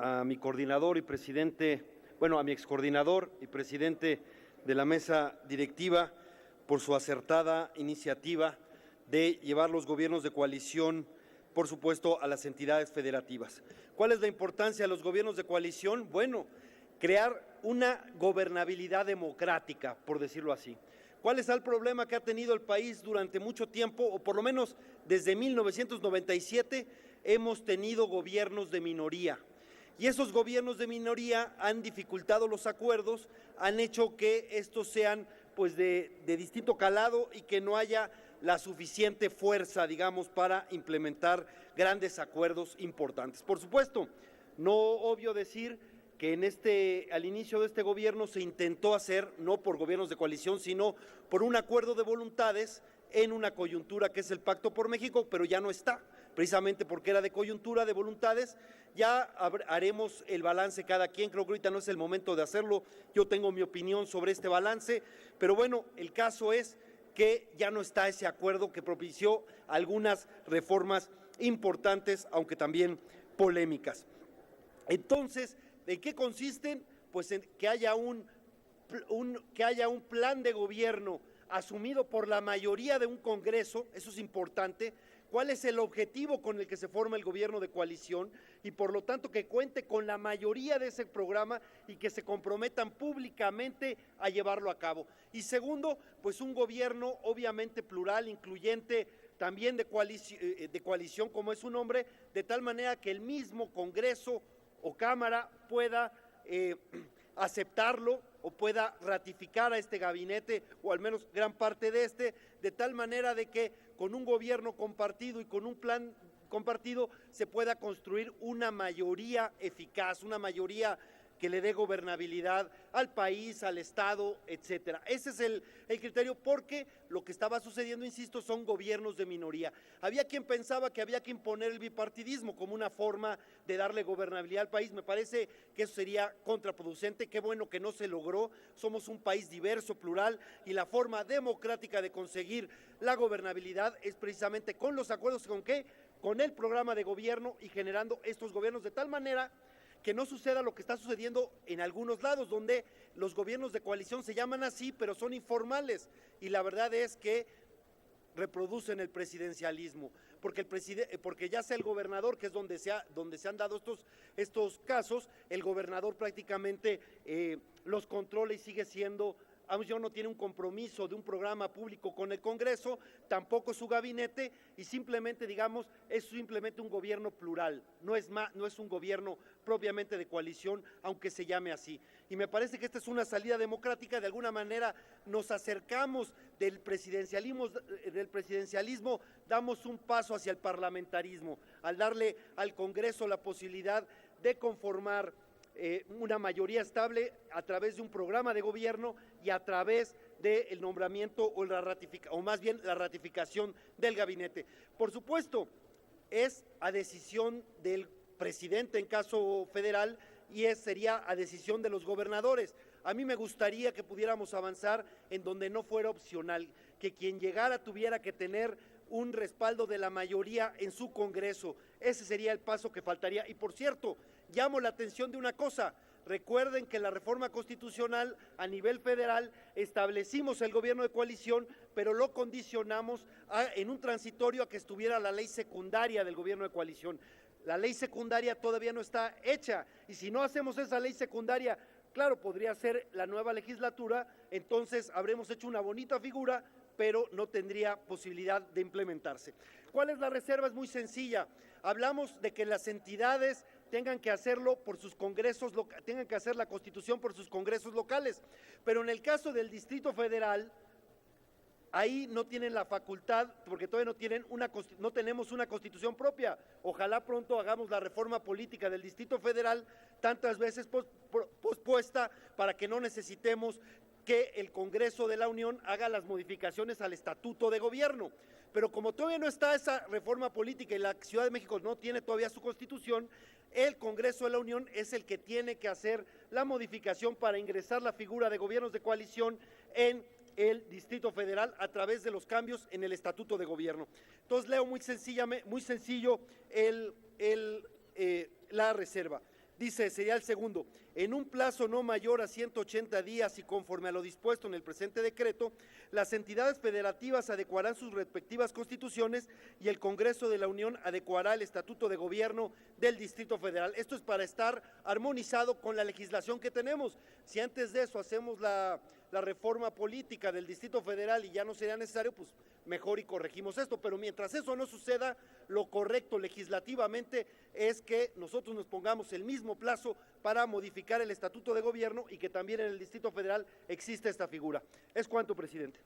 a mi coordinador y presidente, a mi excoordinador y presidente de la mesa directiva por su acertada iniciativa de llevar los gobiernos de coalición, por supuesto, a las entidades federativas. ¿Cuál es la importancia de los gobiernos de coalición? Bueno, crear una gobernabilidad democrática, por decirlo así. ¿Cuál es el problema que ha tenido el país durante mucho tiempo, o por lo menos desde 1997, hemos tenido gobiernos de minoría? Y esos gobiernos de minoría han dificultado los acuerdos, han hecho que estos sean pues de distinto calado y que no haya la suficiente fuerza, digamos, para implementar grandes acuerdos importantes. Por supuesto, no obvio decir que al inicio de este gobierno se intentó hacer, no por gobiernos de coalición, sino por un acuerdo de voluntades en una coyuntura que es el Pacto por México, pero ya no está, precisamente porque era de coyuntura, de voluntades. Ya haremos el balance cada quien, creo que ahorita no es el momento de hacerlo, yo tengo mi opinión sobre este balance, pero bueno, el caso es que ya no está ese acuerdo que propició algunas reformas importantes, aunque también polémicas. Entonces, ¿en qué consisten? Pues en que haya un plan de gobierno asumido por la mayoría de un Congreso, eso es importante. ¿Cuál es el objetivo con el que se forma el gobierno de coalición? Y por lo tanto que cuente con la mayoría de ese programa y que se comprometan públicamente a llevarlo a cabo. Y segundo, pues un gobierno obviamente plural, incluyente, también de coalición, como es su nombre, de tal manera que el mismo Congreso o Cámara pueda aceptarlo o pueda ratificar a este gabinete, o al menos gran parte de tal manera de que con un gobierno compartido y con un plan compartido se pueda construir una mayoría eficaz, una mayoría que le dé gobernabilidad al país, al Estado, etcétera. Ese es el criterio, porque lo que estaba sucediendo, insisto, son gobiernos de minoría. Había quien pensaba que había que imponer el bipartidismo como una forma de darle gobernabilidad al país. Me parece que eso sería contraproducente. Qué bueno que no se logró. Somos un país diverso, plural, y la forma democrática de conseguir la gobernabilidad es precisamente con los acuerdos. ¿Con qué? Con el programa de gobierno y generando estos gobiernos de tal manera que no suceda lo que está sucediendo en algunos lados, donde los gobiernos de coalición se llaman así, pero son informales, y la verdad es que reproducen el presidencialismo, porque ya sea el gobernador, que es donde se han dado estos casos, el gobernador prácticamente los controla y sigue siendo, no tiene un compromiso de un programa público con el Congreso, tampoco su gabinete, y simplemente, digamos, es simplemente un gobierno plural, no es un gobierno propiamente de coalición, aunque se llame así. Y me parece que esta es una salida democrática. De alguna manera nos acercamos del presidencialismo, damos un paso hacia el parlamentarismo, al darle al Congreso la posibilidad de conformar una mayoría estable a través de un programa de gobierno y a través del nombramiento o más bien la ratificación del gabinete. Por supuesto, es a decisión del presidente en caso federal, y sería a decisión de los gobernadores. A mí me gustaría que pudiéramos avanzar en donde no fuera opcional, que quien llegara tuviera que tener un respaldo de la mayoría en su Congreso. Ese sería el paso que faltaría. Y por cierto, llamo la atención de una cosa. Recuerden que la reforma constitucional a nivel federal establecimos el gobierno de coalición, pero lo condicionamos en un transitorio a que estuviera la ley secundaria del gobierno de coalición. La ley secundaria todavía no está hecha, y si no hacemos esa ley secundaria, claro, podría ser la nueva legislatura, entonces habremos hecho una bonita figura, pero no tendría posibilidad de implementarse. ¿Cuál es la reserva? Es muy sencilla. Hablamos de que las entidades tengan que hacerlo por sus congresos, tengan que hacer la Constitución por sus congresos locales, pero en el caso del Distrito Federal, ahí no tienen la facultad, porque todavía no tenemos una Constitución propia. Ojalá pronto hagamos la reforma política del Distrito Federal, tantas veces pospuesta, para que no necesitemos que el Congreso de la Unión haga las modificaciones al Estatuto de Gobierno. Pero como todavía no está esa reforma política y la Ciudad de México no tiene todavía su Constitución, el Congreso de la Unión es el que tiene que hacer la modificación para ingresar la figura de gobiernos de coalición en el Distrito Federal a través de los cambios en el Estatuto de Gobierno. Entonces leo muy sencillo la reserva. Dice, sería el segundo, en un plazo no mayor a 180 días y conforme a lo dispuesto en el presente decreto, las entidades federativas adecuarán sus respectivas constituciones y el Congreso de la Unión adecuará el Estatuto de Gobierno del Distrito Federal. Esto es para estar armonizado con la legislación que tenemos. Si antes de eso hacemos la reforma política del Distrito Federal y ya no sería necesario, pues mejor y corregimos esto. Pero mientras eso no suceda, lo correcto legislativamente es que nosotros nos pongamos el mismo plazo para modificar el Estatuto de Gobierno y que también en el Distrito Federal existe esta figura. Es cuanto, presidente.